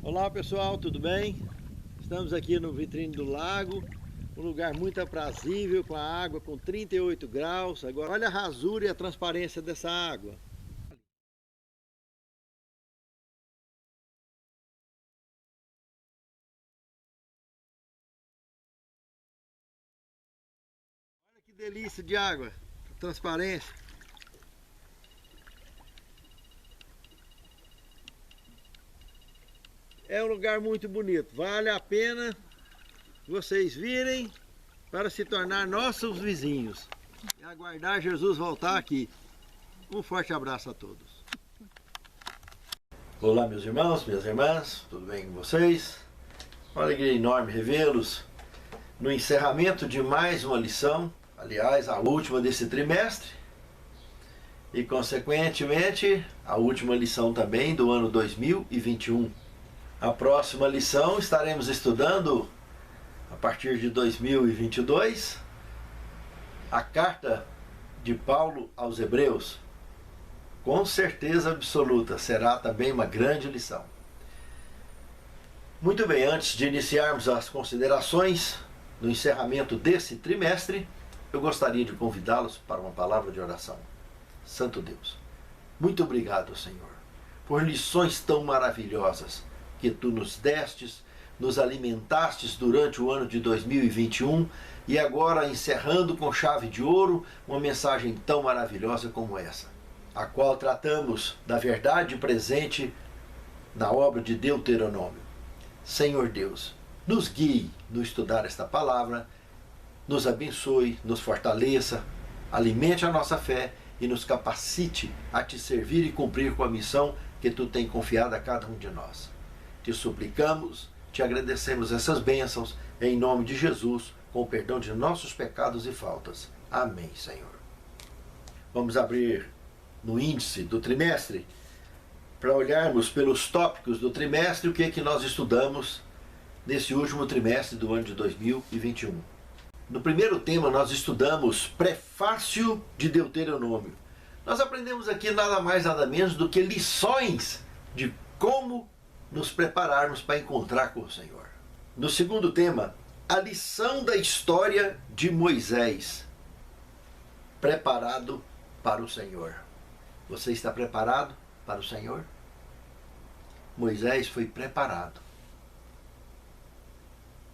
Olá pessoal, tudo bem? Estamos aqui no Vitrine do Lago, um lugar muito aprazível, com a água com 38 graus. Agora olha a rasura e a transparência dessa água. Olha que delícia de água, transparência. É um lugar muito bonito, vale a pena vocês virem para se tornar nossos vizinhos e aguardar Jesus voltar aqui. Um forte abraço a todos. Olá meus irmãos, minhas irmãs, tudo bem com vocês? Uma alegria enorme revê-los no encerramento de mais uma lição, aliás, a última desse trimestre e consequentemente a última lição também do ano 2021. A próxima lição estaremos estudando, a partir de 2022, a carta de Paulo aos Hebreus. Com certeza absoluta, será também uma grande lição. Muito bem, antes de iniciarmos as considerações no encerramento desse trimestre, eu gostaria de convidá-los para uma palavra de oração. Santo Deus, muito obrigado, Senhor, por lições tão maravilhosas que Tu nos destes, nos alimentastes durante o ano de 2021 e agora encerrando com chave de ouro uma mensagem tão maravilhosa como essa, a qual tratamos da verdade presente na obra de Deuteronômio. Senhor Deus, nos guie no estudar esta palavra, nos abençoe, nos fortaleça, alimente a nossa fé e nos capacite a Te servir e cumprir com a missão que Tu tem confiado a cada um de nós. Te suplicamos, Te agradecemos essas bênçãos, em nome de Jesus, com o perdão de nossos pecados e faltas. Amém, Senhor. Vamos abrir no índice do trimestre, para olharmos pelos tópicos do trimestre, o que é que nós estudamos nesse último trimestre do ano de 2021. No primeiro tema nós estudamos Prefácio de Deuteronômio. Nós aprendemos aqui nada mais nada menos do que lições de como nos prepararmos para encontrar com o Senhor. No segundo tema, a lição da história de Moisés, preparado para o Senhor. Você está preparado para o Senhor? Moisés foi preparado.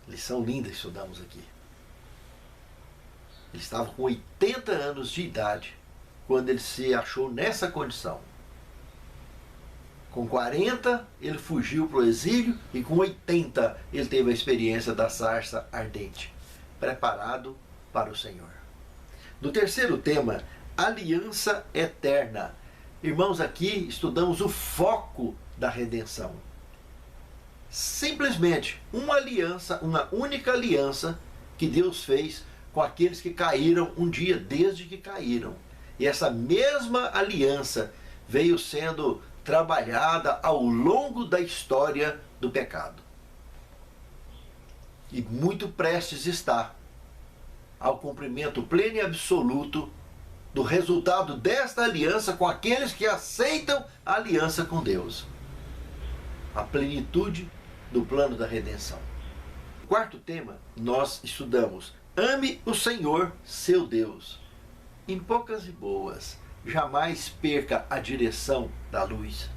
Lição linda estudamos aqui. Ele estava com 80 anos de idade quando ele se achou nessa condição. Com 40 ele fugiu para o exílio e com 80 ele teve a experiência da sarça ardente. Preparado para o Senhor. No terceiro tema, aliança eterna. Irmãos, aqui estudamos o foco da redenção. Simplesmente uma aliança, uma única aliança que Deus fez com aqueles que caíram um dia desde que caíram. E essa mesma aliança veio sendo trabalhada ao longo da história do pecado. E muito prestes está ao cumprimento pleno e absoluto do resultado desta aliança com aqueles que aceitam a aliança com Deus. A plenitude do plano da redenção. No quarto tema, nós estudamos: ame o Senhor, seu Deus. Em poucas e boas, jamais perca a direção da luz,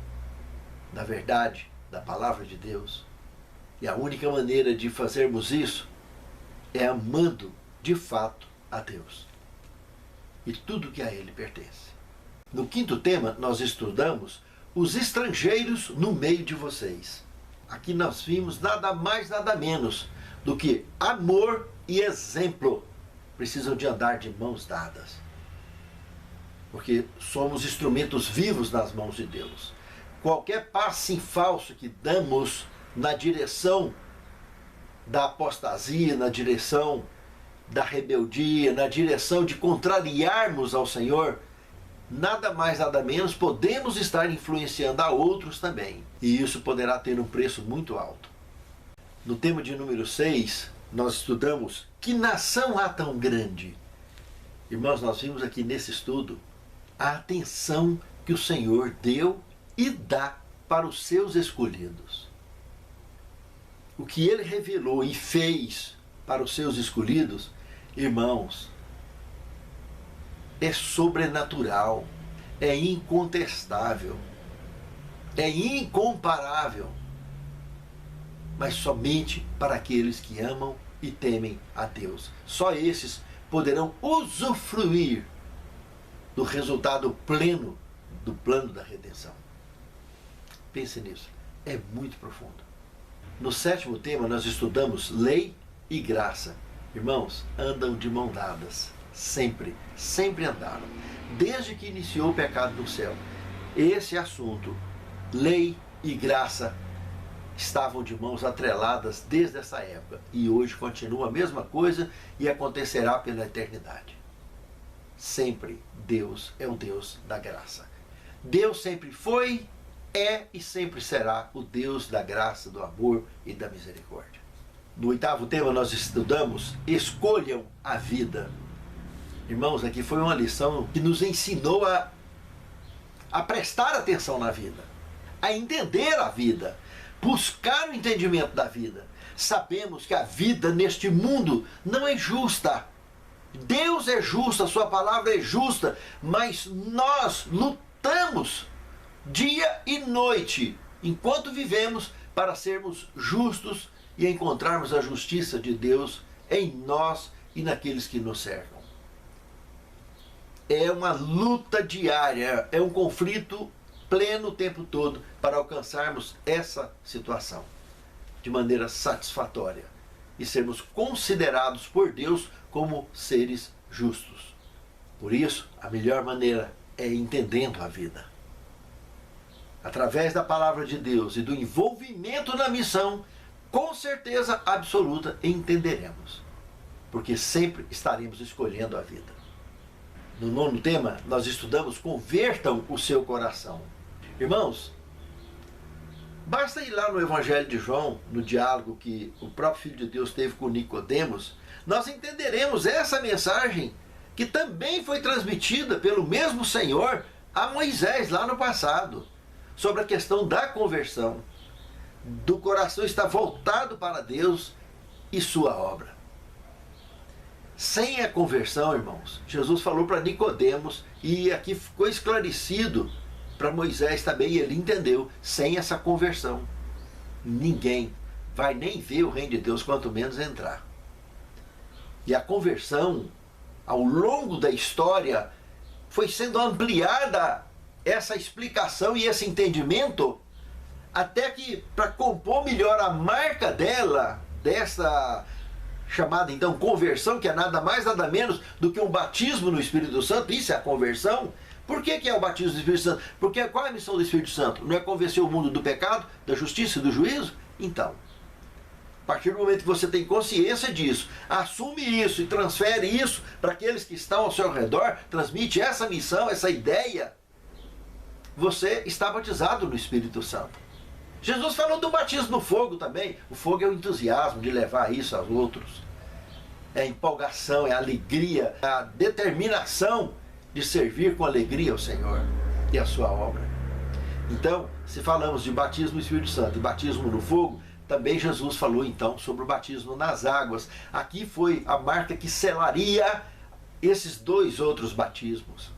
da verdade, da palavra de Deus. E a única maneira de fazermos isso é amando de fato a Deus e tudo que a Ele pertence. No quinto tema, nós estudamos os estrangeiros no meio de vocês. Aqui nós vimos nada mais, nada menos do que amor e exemplo precisam de andar de mãos dadas. Porque somos instrumentos vivos nas mãos de Deus. Qualquer passo em falso que damos na direção da apostasia, na direção da rebeldia, na direção de contrariarmos ao Senhor, nada mais, nada menos, podemos estar influenciando a outros também. E isso poderá ter um preço muito alto. No tema de número 6, nós estudamos: que nação há tão grande? Irmãos, nós vimos aqui nesse estudo a atenção que o Senhor deu e dá para os seus escolhidos. o que ele revelou e fez para os seus escolhidos, irmãos, é sobrenatural, é incontestável, é incomparável, mas somente para aqueles que amam e temem a Deus. Só esses poderão usufruir do resultado pleno do plano da redenção. Pense nisso, é muito profundo. No 7º tema nós estudamos lei e graça. Irmãos, andam de mão dadas, sempre, sempre andaram. Desde que iniciou o pecado no céu, esse assunto, lei e graça, estavam de mãos atreladas desde essa época. E hoje continua a mesma coisa e acontecerá pela eternidade. Sempre Deus é o Deus da graça. Deus sempre foi, é e sempre será o Deus da graça, do amor e da misericórdia. No 8º tema nós estudamos escolham a vida. Irmãos, aqui foi uma lição que nos ensinou a prestar atenção na vida, a entender a vida, buscar o entendimento da vida. Sabemos que a vida neste mundo não é justa. Deus é justo, a sua palavra é justa, mas nós lutamos dia e noite, enquanto vivemos, para sermos justos e encontrarmos a justiça de Deus em nós e naqueles que nos cercam. É uma luta diária, é um conflito pleno o tempo todo para alcançarmos essa situação de maneira satisfatória e sermos considerados por Deus como seres justos. Por isso, a melhor maneira é entendendo a vida. Através da palavra de Deus e do envolvimento na missão, com certeza absoluta entenderemos, porque sempre estaremos escolhendo a vida. No 9º tema, nós estudamos convertam o seu coração. Irmãos, basta ir lá no Evangelho de João, no diálogo que o próprio Filho de Deus teve com Nicodemos, nós entenderemos essa mensagem que também foi transmitida pelo mesmo Senhor a Moisés lá no passado, sobre a questão da conversão, do coração estar voltado para Deus e sua obra. Sem a conversão, irmãos, Jesus falou para Nicodemos, e aqui ficou esclarecido para Moisés também, e ele entendeu, sem essa conversão, ninguém vai nem ver o reino de Deus, quanto menos entrar. E a conversão, ao longo da história, foi sendo ampliada essa explicação e esse entendimento, até que, para compor melhor a marca dela, dessa chamada então conversão, que é nada mais nada menos do que um batismo no Espírito Santo, isso é a conversão. Por que é o batismo do Espírito Santo? Porque qual é a missão do Espírito Santo? Não é convencer o mundo do pecado, da justiça e do juízo? Então, a partir do momento que você tem consciência disso, assume isso e transfere isso para aqueles que estão ao seu redor, transmite essa missão, essa ideia, você está batizado no Espírito Santo. Jesus falou do batismo no fogo também. O fogo é o entusiasmo de levar isso aos outros. É a empolgação, é a alegria, é a determinação de servir com alegria ao Senhor e a sua obra. Então, se falamos de batismo no Espírito Santo e batismo no fogo, também Jesus falou então sobre o batismo nas águas. Aqui foi a marca que selaria esses dois outros batismos.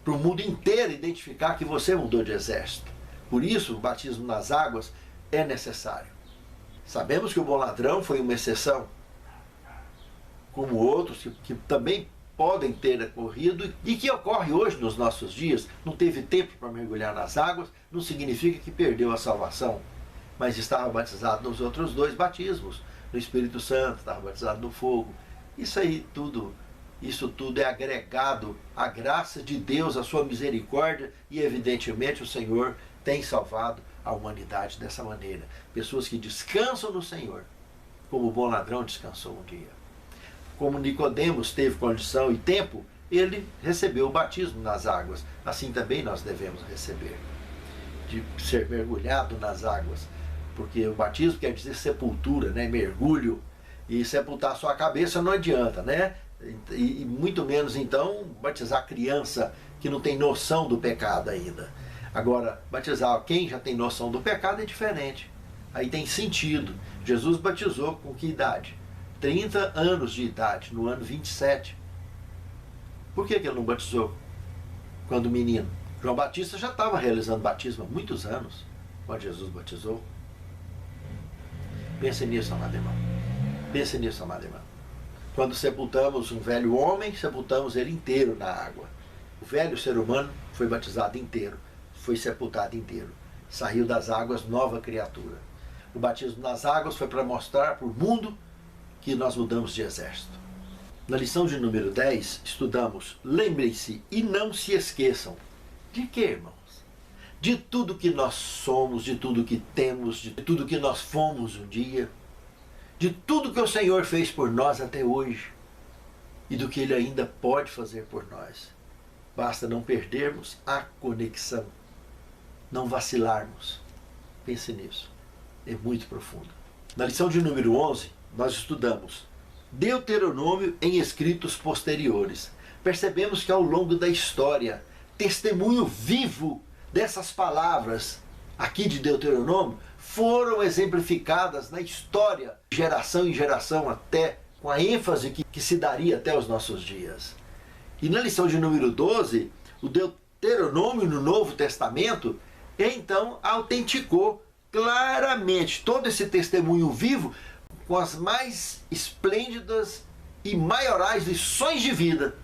Para o mundo inteiro identificar que você mudou de exército. Por isso, o batismo nas águas é necessário. Sabemos que o bom ladrão foi uma exceção, como outros que também podem ter ocorrido e que ocorre hoje nos nossos dias. Não teve tempo para mergulhar nas águas, não significa que perdeu a salvação, mas estava batizado nos outros dois batismos, no Espírito Santo, estava batizado no fogo. Isso tudo é agregado à graça de Deus, à sua misericórdia, e evidentemente o Senhor tem salvado a humanidade dessa maneira. Pessoas que descansam no Senhor, como o bom ladrão descansou um dia. Como Nicodemos teve condição e tempo, ele recebeu o batismo nas águas. Assim também nós devemos receber, de ser mergulhado nas águas. Porque o batismo quer dizer sepultura, né? Mergulho. E sepultar sua cabeça não adianta, né? E muito menos então batizar criança que não tem noção do pecado ainda. Agora, batizar quem já tem noção do pecado é diferente. aí tem sentido. Jesus batizou com que idade? 30 anos de idade, no ano 27. Por que ele não batizou quando menino? João Batista já estava realizando batismo há muitos anos, quando Jesus batizou. Pense nisso, amado irmão. Pense nisso, amado irmão. Quando sepultamos um velho homem, sepultamos ele inteiro na água. O velho ser humano foi batizado inteiro, foi sepultado inteiro. Saiu das águas nova criatura. O batismo nas águas foi para mostrar para o mundo que nós mudamos de exército. Na lição de número 10, estudamos: lembrem-se e não se esqueçam. De quê, irmãos? De tudo que nós somos, de tudo que temos, de tudo que nós fomos um dia, de tudo que o Senhor fez por nós até hoje e do que Ele ainda pode fazer por nós. Basta não perdermos a conexão, não vacilarmos. Pense nisso, é muito profundo. Na lição de número 11, nós estudamos Deuteronômio em escritos posteriores. Percebemos que ao longo da história, testemunho vivo dessas palavras aqui de Deuteronômio foram exemplificadas na história, de geração em geração, até com a ênfase que se daria até os nossos dias. E na lição de número 12, o Deuteronômio no Novo Testamento, então autenticou claramente todo esse testemunho vivo com as mais esplêndidas e maiorais lições de vida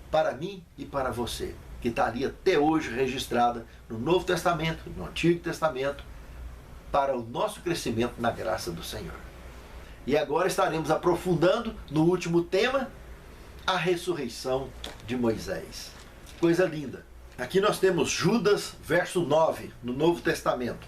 para mim e para você, que está ali até hoje registrada no Novo Testamento, no Antigo Testamento, para o nosso crescimento na graça do Senhor. E agora estaremos aprofundando no último tema, a ressurreição de Moisés. Coisa linda. Aqui nós temos Judas, verso 9, no Novo Testamento.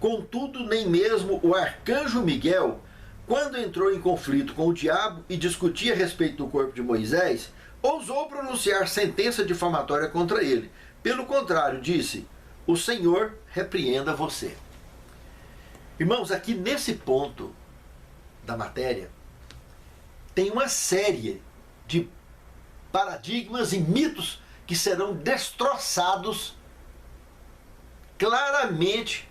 Contudo, nem mesmo o arcanjo Miguel, quando entrou em conflito com o diabo e discutia a respeito do corpo de Moisés, ousou pronunciar sentença difamatória contra ele. Pelo contrário, disse: o Senhor repreenda você. Irmãos, aqui nesse ponto da matéria, tem uma série de paradigmas e mitos que serão destroçados claramente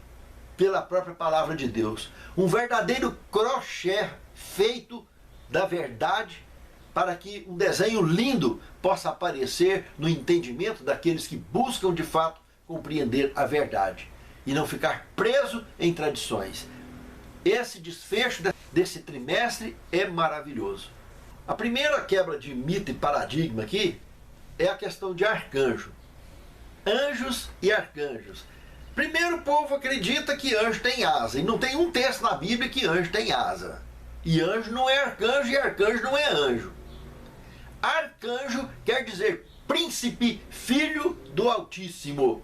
pela própria palavra de Deus. Um verdadeiro crochê feito da verdade para que um desenho lindo possa aparecer no entendimento daqueles que buscam de fato compreender a verdade e não ficar preso em tradições. Esse desfecho desse trimestre é maravilhoso. A primeira quebra de mito e paradigma aqui é a questão de arcanjo. Anjos e arcanjos. Primeiro, o povo acredita que anjo tem asa, e não tem um texto na Bíblia que anjo tem asa. E anjo não é arcanjo, e arcanjo não é anjo. Arcanjo quer dizer príncipe, filho do Altíssimo.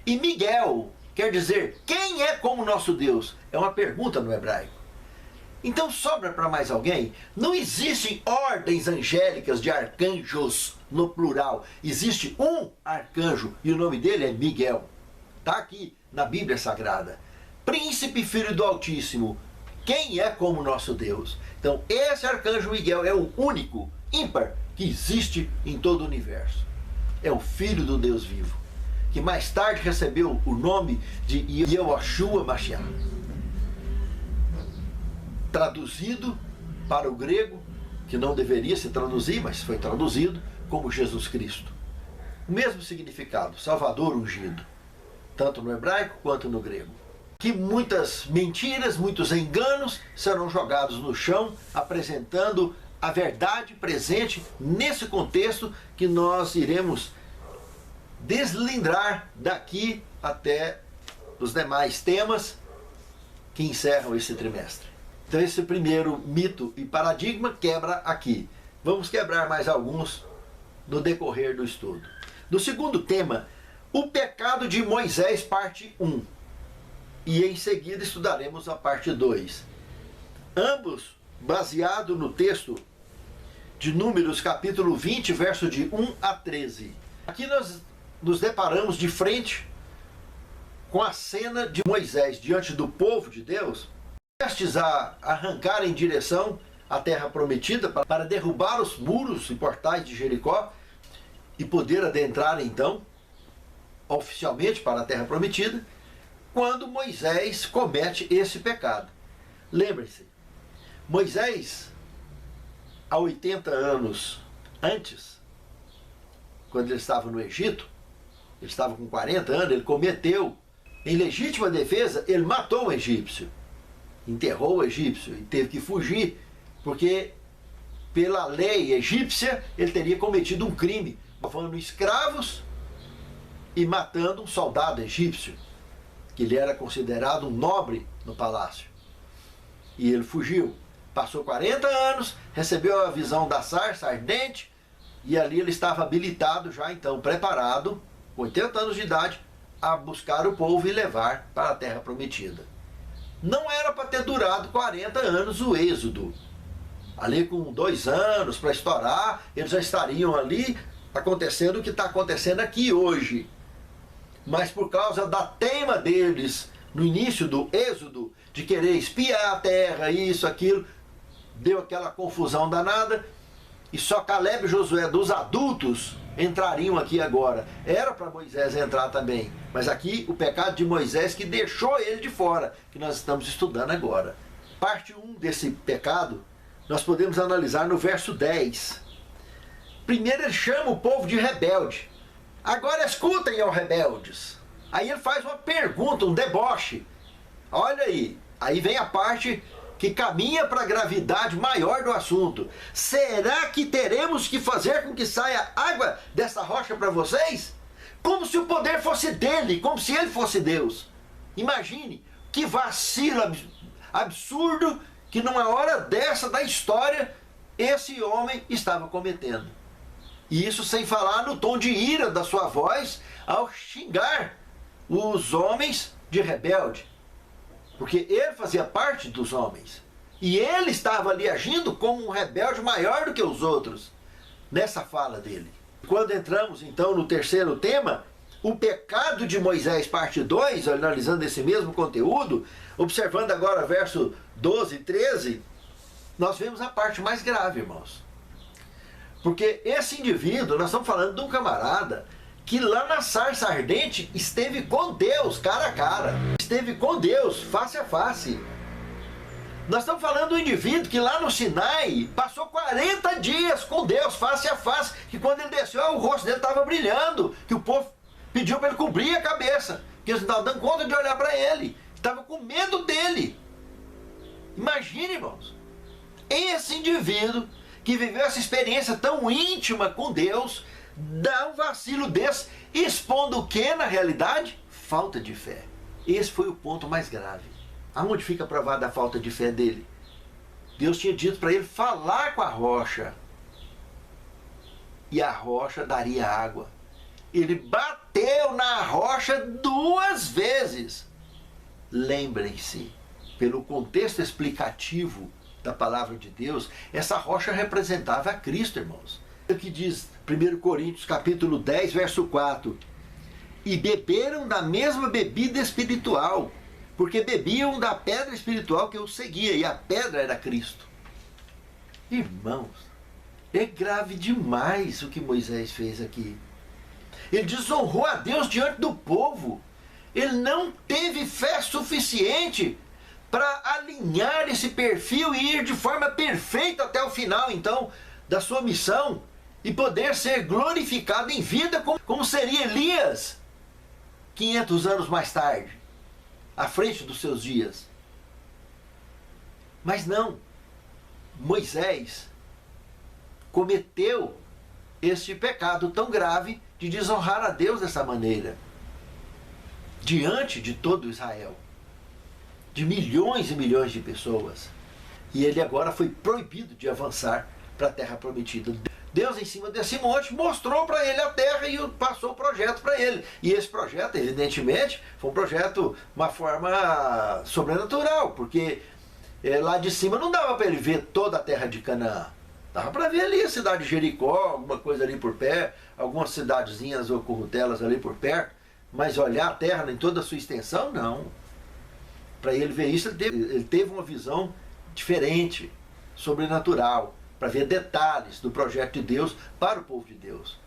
E Miguel quer dizer quem é como nosso Deus. É uma pergunta no hebraico. Então sobra para mais alguém? Não existem ordens angélicas de arcanjos no plural. Existe um arcanjo e o nome dele é Miguel. Está aqui na Bíblia Sagrada. Príncipe, filho do Altíssimo. Quem é como nosso Deus? Então esse arcanjo Miguel é o único, ímpar, que existe em todo o universo. É o filho do Deus vivo, que mais tarde recebeu o nome de Yehoshua Mashiach, traduzido para o grego, que não deveria se traduzir, mas foi traduzido como Jesus Cristo. O mesmo significado, Salvador ungido, tanto no hebraico quanto no grego. Que muitas mentiras, muitos enganos serão jogados no chão, apresentando a verdade presente nesse contexto que nós iremos deslindar daqui até os demais temas que encerram esse trimestre. Então esse primeiro mito e paradigma quebra aqui. Vamos quebrar mais alguns no decorrer do estudo. No segundo tema, o pecado de Moisés, parte 1. E em seguida estudaremos a parte 2. Ambos baseado no texto de Números, capítulo 20, verso de 1 a 13. Aqui nós nos deparamos de frente com a cena de Moisés diante do povo de Deus, prestes a arrancar em direção à terra prometida para derrubar os muros e portais de Jericó e poder adentrar então oficialmente para a terra prometida. quando Moisés comete esse pecado. Lembre-se, Moisés, há 80 anos antes, quando ele estava no Egito, ele estava com 40 anos, ele cometeu, em legítima defesa, ele matou um egípcio, enterrou o egípcio e teve que fugir, porque pela lei egípcia ele teria cometido um crime, levando escravos e matando um soldado egípcio, que ele era considerado um nobre no palácio. E ele fugiu. Passou 40 anos, recebeu a visão da sarça ardente, e ali ele estava habilitado já então, preparado, com 80 anos de idade, a buscar o povo e levar para a terra prometida. Não era para ter durado 40 anos o êxodo. Ali com 2 anos para estourar, eles já estariam ali acontecendo o que está acontecendo aqui hoje. Mas por causa da teima deles no início do êxodo, de querer espiar a terra, isso, aquilo, deu aquela confusão danada, e só Caleb e Josué dos adultos entrariam aqui agora. Era para Moisés entrar também, mas aqui o pecado de Moisés que deixou ele de fora, que nós estamos estudando agora. Parte 1 desse pecado, nós podemos analisar no verso 10. Primeiro ele chama o povo de rebelde. Agora escutem, ó rebeldes. Aí ele faz uma pergunta, um deboche. Olha aí vem a parte que caminha para a gravidade maior do assunto. Será que teremos que fazer com que saia água dessa rocha para vocês? Como se o poder fosse dele, como se ele fosse Deus. Imagine que vacilo absurdo que numa hora dessa da história esse homem estava cometendo. E isso sem falar no tom de ira da sua voz ao xingar os homens de rebelde. Porque ele fazia parte dos homens. E ele estava ali agindo como um rebelde maior do que os outros, nessa fala dele. Quando entramos então no terceiro tema, o pecado de Moisés, parte 2, analisando esse mesmo conteúdo, observando agora verso 12 e 13, nós vemos a parte mais grave, irmãos. Porque esse indivíduo, nós estamos falando de um camarada que lá na sarça ardente esteve com Deus, cara a cara. Esteve com Deus, face a face. Nós estamos falando do indivíduo que lá no Sinai passou 40 dias com Deus, face a face, que quando ele desceu o rosto dele estava brilhando, que o povo pediu para ele cobrir a cabeça, que eles não estavam dando conta de olhar para ele, estavam com medo dele. Imagine, irmãos, esse indivíduo que viveu essa experiência tão íntima com Deus, dá um vacilo desse, expondo o que na realidade? Falta de fé. Esse foi o ponto mais grave. Aonde fica provada a falta de fé dele? Deus tinha dito para ele falar com a rocha, e a rocha daria água. Ele bateu na rocha 2 vezes. Lembrem-se, pelo contexto explicativo da palavra de Deus, essa rocha representava a Cristo, irmãos. O que diz 1 Coríntios capítulo 10, verso 4. E beberam da mesma bebida espiritual, porque bebiam da pedra espiritual que os seguia, e a pedra era Cristo. Irmãos, é grave demais o que Moisés fez aqui. Ele desonrou a Deus diante do povo. Ele não teve fé suficiente para alinhar esse perfil e ir de forma perfeita até o final, então, da sua missão, e poder ser glorificado em vida como seria Elias 500 anos mais tarde, à frente dos seus dias. Mas não, Moisés cometeu este pecado tão grave de desonrar a Deus dessa maneira, diante de todo Israel, de milhões e milhões de pessoas. E ele agora foi proibido de avançar para a terra prometida. Deus, em cima desse monte, mostrou para ele a terra e passou o projeto para ele. E esse projeto, evidentemente, foi um projeto, uma forma sobrenatural, porque lá de cima não dava para ele ver toda a terra de Canaã. Dava para ver ali a cidade de Jericó, alguma coisa ali por perto, algumas cidadezinhas ou currutelas ali por perto, mas olhar a terra em toda a sua extensão, não. Para ele ver isso, ele teve uma visão diferente, sobrenatural, para ver detalhes do projeto de Deus para o povo de Deus.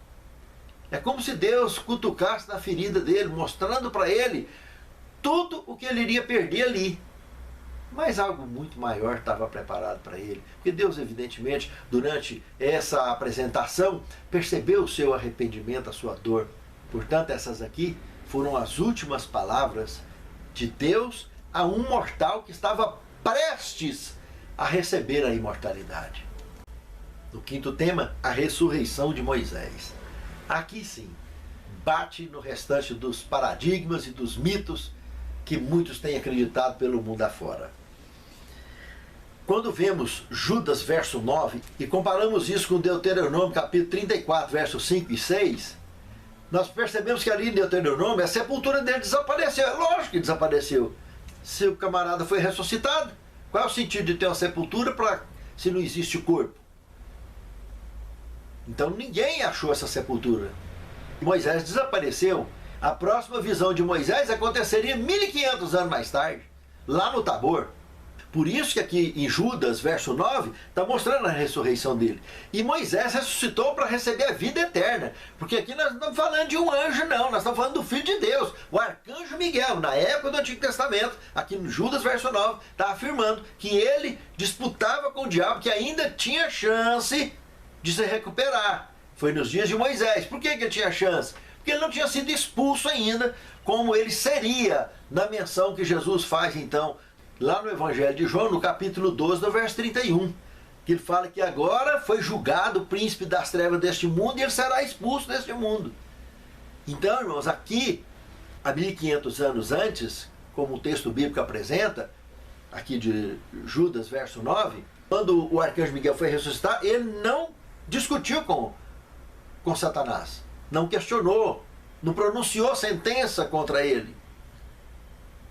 É como se Deus cutucasse na ferida dele, mostrando para ele tudo o que ele iria perder ali. Mas algo muito maior estava preparado para ele. Porque Deus, evidentemente, durante essa apresentação, percebeu o seu arrependimento, a sua dor. Portanto, essas aqui foram as últimas palavras de Deus a um mortal que estava prestes a receber a imortalidade. No quinto tema, a ressurreição de Moisés. Aqui sim, bate no restante dos paradigmas e dos mitos que muitos têm acreditado pelo mundo afora. Quando vemos Judas, verso 9, e comparamos isso com Deuteronômio, capítulo 34, versos 5 e 6, nós percebemos que ali em Deuteronômio a sepultura dele desapareceu. É lógico que desapareceu. Se o camarada foi ressuscitado, qual é o sentido de ter uma sepultura se não existe o corpo? Então ninguém achou essa sepultura. Moisés desapareceu. A próxima visão de Moisés aconteceria 1500 anos mais tarde, lá no Tabor. Por isso que aqui em Judas, verso 9, está mostrando a ressurreição dele. E Moisés ressuscitou para receber a vida eterna. Porque aqui nós não estamos falando de um anjo, não. Nós estamos falando do Filho de Deus, o arcanjo Miguel. Na época do Antigo Testamento, aqui em Judas, verso 9, está afirmando que ele disputava com o diabo, que ainda tinha chance de se recuperar. Foi nos dias de Moisés. Por que ele tinha chance? Porque ele não tinha sido expulso ainda, como ele seria na menção que Jesus faz, então, lá no Evangelho de João, no capítulo 12, no verso 31, que ele fala que agora foi julgado o príncipe das trevas deste mundo e ele será expulso deste mundo. Então, irmãos, aqui, há 1500 anos antes, como o texto bíblico apresenta, aqui de Judas, verso 9, quando o arcanjo Miguel foi ressuscitar, ele não discutiu com Satanás, não questionou, não pronunciou sentença contra ele,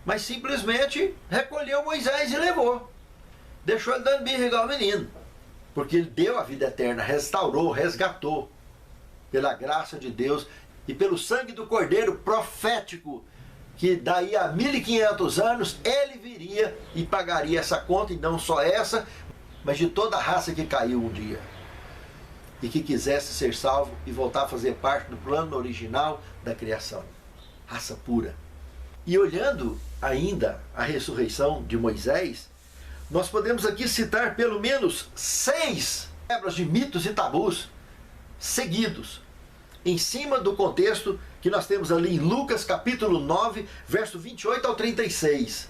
mas simplesmente recolheu Moisés e levou. Deixou ele dando birra igual o menino. Porque ele deu a vida eterna, restaurou, resgatou. Pela graça de Deus e pelo sangue do Cordeiro profético, que daí a 1500 anos ele viria e pagaria essa conta, e não só essa, mas de toda a raça que caiu um dia. E que quisesse ser salvo e voltar a fazer parte do plano original da criação. Raça pura. E olhando ainda a ressurreição de Moisés, nós podemos aqui citar pelo menos 6 quebras de mitos e tabus seguidos, em cima do contexto que nós temos ali em Lucas capítulo 9, verso 28 ao 36.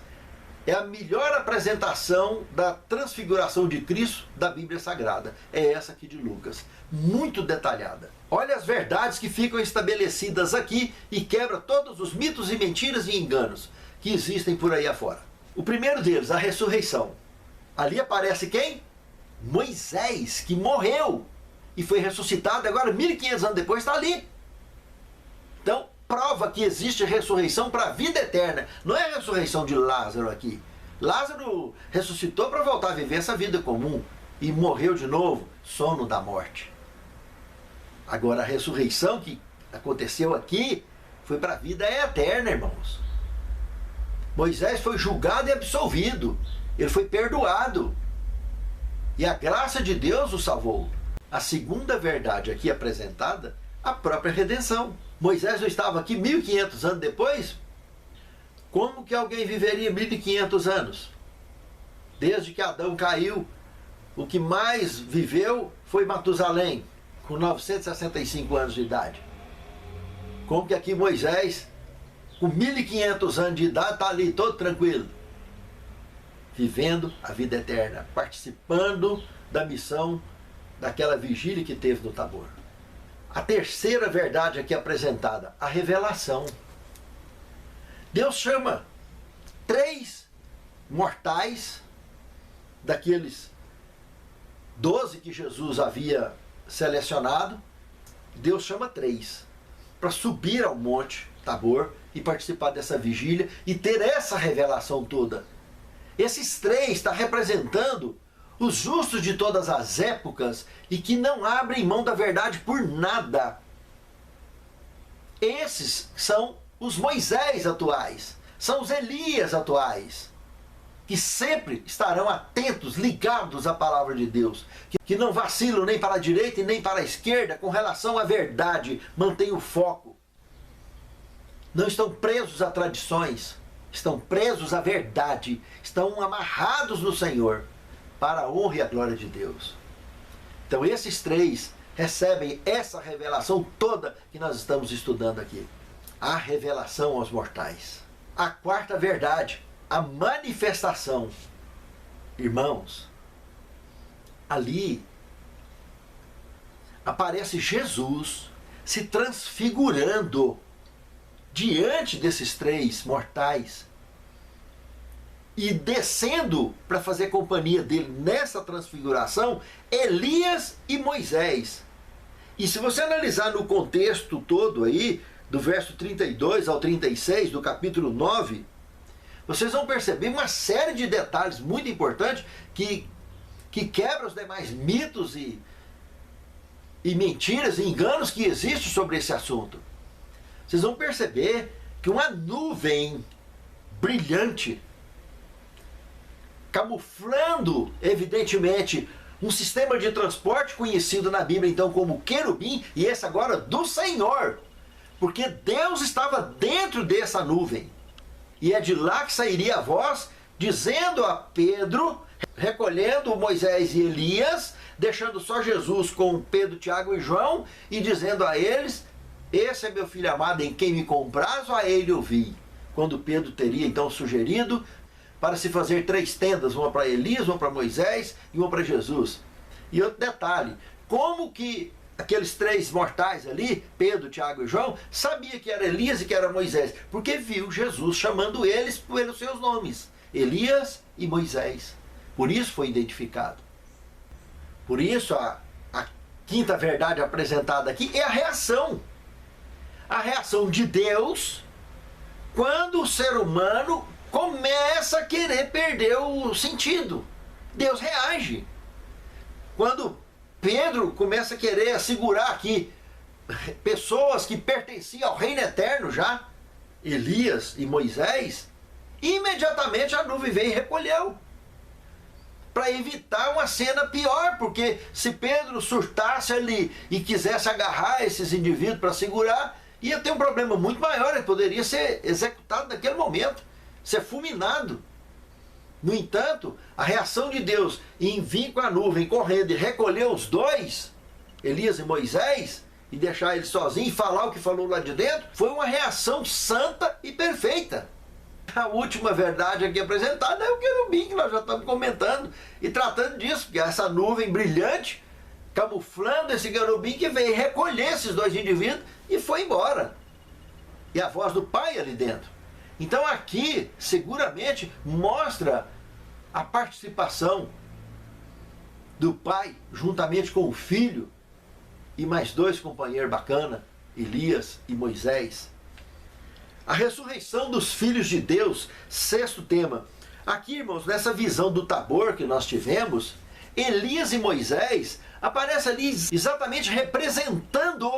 É a melhor apresentação da transfiguração de Cristo da Bíblia Sagrada. É essa aqui de Lucas. Muito detalhada. Olha as verdades que ficam estabelecidas aqui e quebra todos os mitos e mentiras e enganos que existem por aí afora. O primeiro deles, a ressurreição. Ali aparece quem? Moisés, que morreu e foi ressuscitado. Agora, 1500 anos depois, está ali. Então, prova que existe ressurreição para a vida eterna. Não é a ressurreição de Lázaro aqui. Lázaro ressuscitou para voltar a viver essa vida comum e morreu de novo, sono da morte. Agora, a ressurreição que aconteceu aqui foi para a vida eterna, irmãos. Moisés foi julgado e absolvido. Ele foi perdoado. E a graça de Deus o salvou. A segunda verdade aqui apresentada, a própria redenção. Moisés não estava aqui 1500 anos depois? Como que alguém viveria 1500 anos? Desde que Adão caiu, o que mais viveu foi Matusalém, com 965 anos de idade. Como que aqui Moisés, com 1500 anos de idade, está ali todo tranquilo, vivendo a vida eterna, participando da missão daquela vigília que teve no Tabor. A terceira verdade aqui apresentada, a revelação. Deus chama 3 mortais, daqueles 12 que Jesus havia selecionado. Deus chama 3 para subir ao monte Tabor e participar dessa vigília e ter essa revelação toda. Esses 3 estão representando os justos de todas as épocas e que não abrem mão da verdade por nada. Esses são os Moisés atuais, são os Elias atuais, que sempre estarão atentos, ligados à palavra de Deus, que não vacilam nem para a direita e nem para a esquerda com relação à verdade, mantêm o foco. Não estão presos a tradições, estão presos à verdade, estão amarrados no Senhor, para a honra e a glória de Deus. Então esses três recebem essa revelação toda que nós estamos estudando aqui. A revelação aos mortais. A quarta verdade, a manifestação. Irmãos, ali aparece Jesus se transfigurando diante desses três mortais e descendo para fazer companhia dele nessa transfiguração, Elias e Moisés. E se você analisar no contexto todo aí, do verso 32 ao 36 do capítulo 9, vocês vão perceber uma série de detalhes muito importantes que quebram os demais mitos e mentiras e enganos que existem sobre esse assunto. Vocês vão perceber que uma nuvem brilhante, camuflando evidentemente um sistema de transporte conhecido na Bíblia então como querubim, e esse agora do Senhor, porque Deus estava dentro dessa nuvem, e é de lá que sairia a voz dizendo a Pedro, recolhendo Moisés e Elias, deixando só Jesus com Pedro, Tiago e João, e dizendo a eles: esse é meu filho amado em quem me compraz, a ele ouvi. Quando Pedro teria então sugerido para se fazer 3 tendas, uma para Elias, uma para Moisés e uma para Jesus. E outro detalhe, como que aqueles 3 mortais ali, Pedro, Tiago e João, sabia que era Elias e que era Moisés? Porque viu Jesus chamando eles pelos seus nomes, Elias e Moisés. Por isso foi identificado. Por isso a quinta verdade apresentada aqui é a reação. A reação de Deus quando o ser humano começa a querer perder o sentido. Deus reage. Quando Pedro começa a querer assegurar aqui pessoas que pertenciam ao reino eterno já, Elias e Moisés, imediatamente a nuvem veio e recolheu. Para evitar uma cena pior, porque se Pedro surtasse ali e quisesse agarrar esses indivíduos para segurar, ia ter um problema muito maior, ele poderia ser executado naquele momento, ser fulminado. No entanto, a reação de Deus em vir com a nuvem correndo e recolher os 2, Elias e Moisés, e deixar eles sozinhos e falar o que falou lá de dentro, foi uma reação santa e perfeita. A última verdade aqui apresentada é o querubim, que nós já estamos comentando e tratando disso, que é essa nuvem brilhante, camuflando esse querubim que veio recolher esses 2 indivíduos e foi embora. E a voz do Pai ali dentro. Então aqui, seguramente, mostra a participação do Pai, juntamente com o Filho, e mais 2 companheiros bacanas, Elias e Moisés. A ressurreição dos filhos de Deus, 6º tema. Aqui, irmãos, nessa visão do Tabor que nós tivemos, Elias e Moisés aparecem ali exatamente representando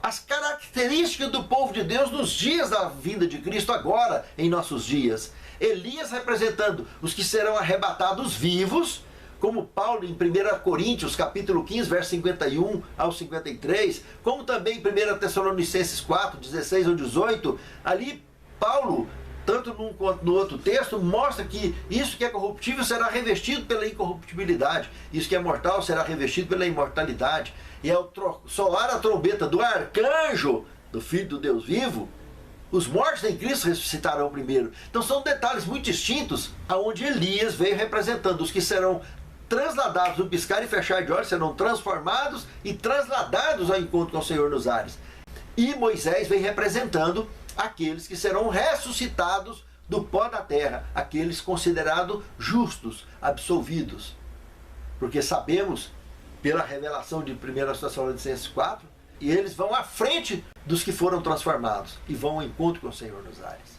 as características do povo de Deus nos dias da vinda de Cristo, agora em nossos dias. Elias representando os que serão arrebatados vivos, como Paulo em 1 Coríntios, capítulo 15, verso 51 ao 53, como também em 1 Tessalonicenses 4, 16 ao 18, ali Paulo, tanto num quanto no outro texto, mostra que isso que é corruptível será revestido pela incorruptibilidade, isso que é mortal será revestido pela imortalidade. E ao soar a trombeta do arcanjo, do Filho do Deus vivo, os mortos em Cristo ressuscitarão primeiro. Então são detalhes muito distintos, aonde Elias veio representando os que serão transladados no piscar e fechar de olhos, serão transformados e transladados ao encontro com o Senhor nos ares. E Moisés vem representando aqueles que serão ressuscitados do pó da terra, aqueles considerados justos, absolvidos. Porque sabemos, pela revelação de 1 Tessalonicenses 4, e eles vão à frente dos que foram transformados e vão ao encontro com o Senhor nos ares.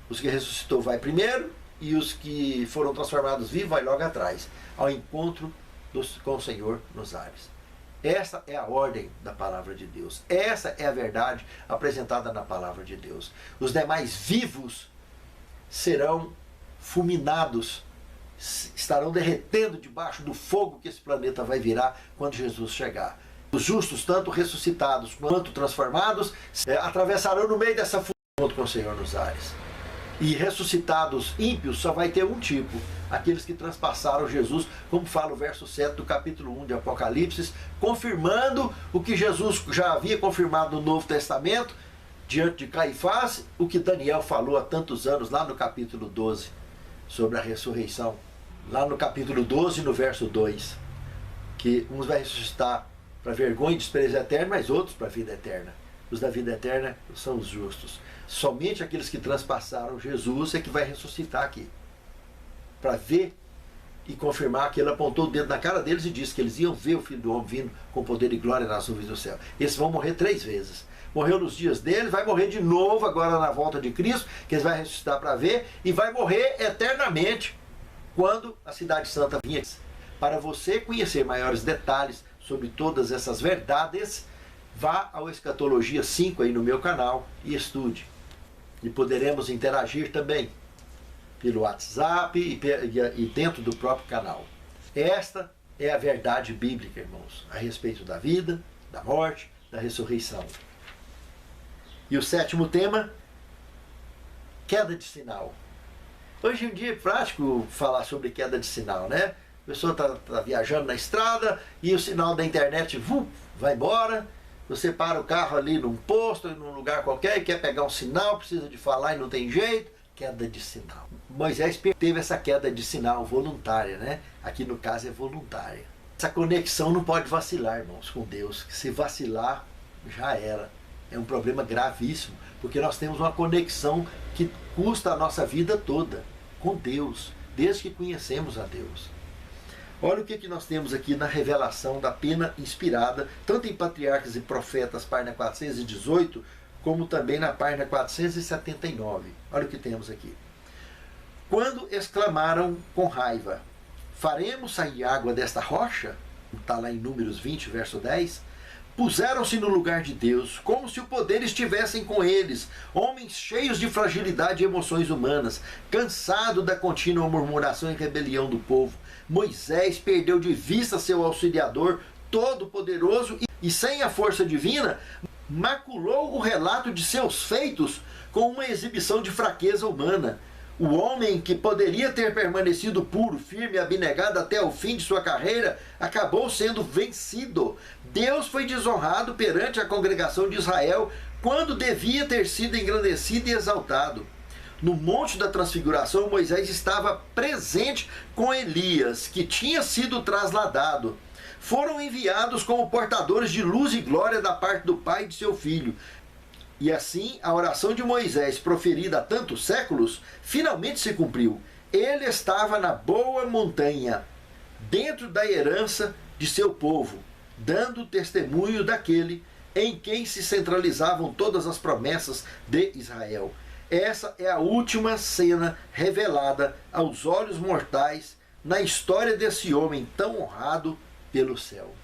Os que ressuscitou vai primeiro, e os que foram transformados vivos vai logo atrás, ao encontro com o Senhor nos ares. Essa é a ordem da palavra de Deus. Essa é a verdade apresentada na palavra de Deus. Os demais vivos serão fulminados, estarão derretendo debaixo do fogo que esse planeta vai virar quando Jesus chegar. Os justos, tanto ressuscitados quanto transformados, atravessarão no meio dessa fumaça com o Senhor nos ares. E ressuscitados ímpios só vai ter um tipo: aqueles que transpassaram Jesus, como fala o verso 7 do capítulo 1 de Apocalipse, confirmando o que Jesus já havia confirmado no Novo Testamento, diante de Caifás, o que Daniel falou há tantos anos, lá no capítulo 12, sobre a ressurreição. Lá no capítulo 12, no verso 2, que uns vai ressuscitar para vergonha e desprezo eterno, mas outros para a vida eterna. Os da vida eterna são os justos. Somente aqueles que transpassaram Jesus é que vai ressuscitar aqui, para ver e confirmar que ele apontou o dedo na cara deles e disse que eles iam ver o Filho do Homem vindo com poder e glória nas nuvens do céu. Esses vão morrer 3 vezes. Morreu nos dias deles, vai morrer de novo agora na volta de Cristo, que eles vão ressuscitar para ver, e vai morrer eternamente quando a Cidade Santa vinha. Para você conhecer maiores detalhes sobre todas essas verdades, vá ao Escatologia 5 aí no meu canal e estude. E poderemos interagir também pelo WhatsApp e dentro do próprio canal. Esta é a verdade bíblica, irmãos, a respeito da vida, da morte, da ressurreição. E o 7º tema, queda de sinal. Hoje em dia é prático falar sobre queda de sinal, né? A pessoa está viajando na estrada e o sinal da internet vai embora. Você para o carro ali num posto, num lugar qualquer, e quer pegar um sinal, precisa de falar e não tem jeito. Queda de sinal. Moisés teve essa queda de sinal voluntária, né? Aqui no caso é voluntária. Essa conexão não pode vacilar, irmãos, com Deus. Se vacilar, já era. É um problema gravíssimo, porque nós temos uma conexão que custa a nossa vida toda com Deus, desde que conhecemos a Deus. Olha o que nós temos aqui na revelação da pena inspirada, tanto em Patriarcas e Profetas, página 418, como também na página 479. Olha o que temos aqui. Quando exclamaram com raiva, faremos sair água desta rocha? Está lá em Números 20, verso 10. Puseram-se no lugar de Deus, como se o poder estivessem com eles, homens cheios de fragilidade e emoções humanas, cansado da contínua murmuração e rebelião do povo. Moisés perdeu de vista seu auxiliador, todo-poderoso, e sem a força divina, maculou o relato de seus feitos com uma exibição de fraqueza humana. O homem que poderia ter permanecido puro, firme e abnegado até o fim de sua carreira, acabou sendo vencido. Deus foi desonrado perante a congregação de Israel, quando devia ter sido engrandecido e exaltado. No Monte da Transfiguração, Moisés estava presente com Elias, que tinha sido trasladado. Foram enviados como portadores de luz e glória da parte do Pai e de seu Filho. E assim, a oração de Moisés, proferida há tantos séculos, finalmente se cumpriu. Ele estava na boa montanha, dentro da herança de seu povo, dando testemunho daquele em quem se centralizavam todas as promessas de Israel. Essa é a última cena revelada aos olhos mortais na história desse homem tão honrado pelo céu.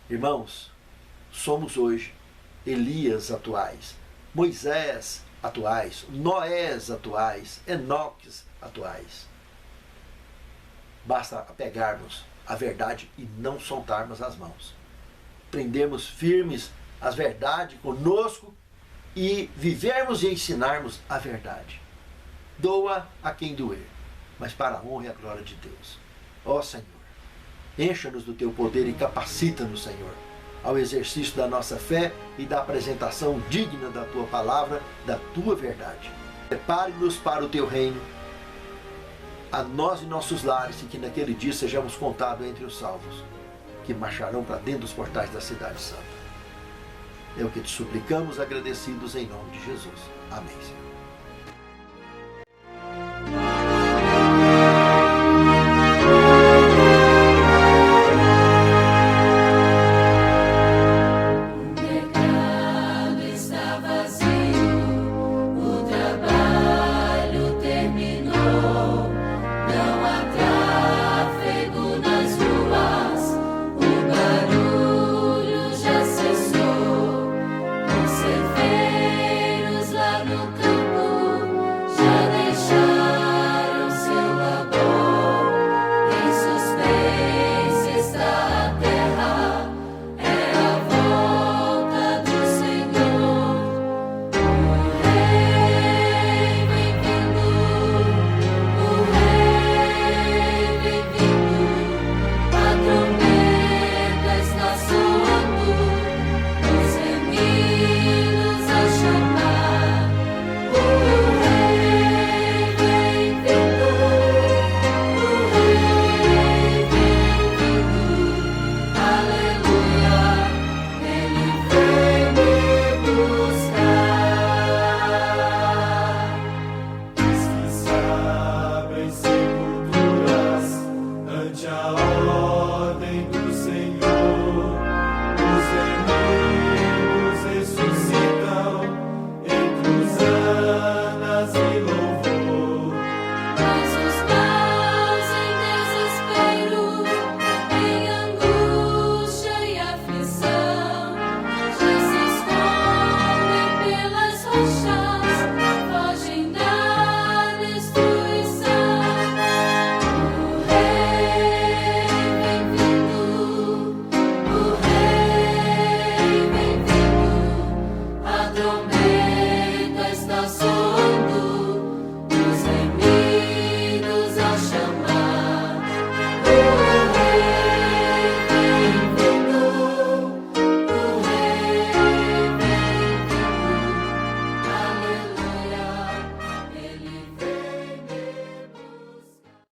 Irmãos, somos hoje Elias atuais, Moisés atuais, Noés atuais, Enoques atuais. Basta apegarmos à verdade e não soltarmos as mãos. Prendermos firmes as verdades conosco e vivermos e ensinarmos a verdade. Doa a quem doer, mas para a honra e a glória de Deus. Ó Senhor, encha-nos do teu poder e capacita-nos, Senhor, ao exercício da nossa fé e da apresentação digna da tua palavra, da tua verdade. Prepare-nos para o teu reino, a nós e nossos lares, e que naquele dia sejamos contados entre os salvos, que marcharão para dentro dos portais da Cidade Santa. É o que te suplicamos, agradecidos em nome de Jesus. Amém, Senhor.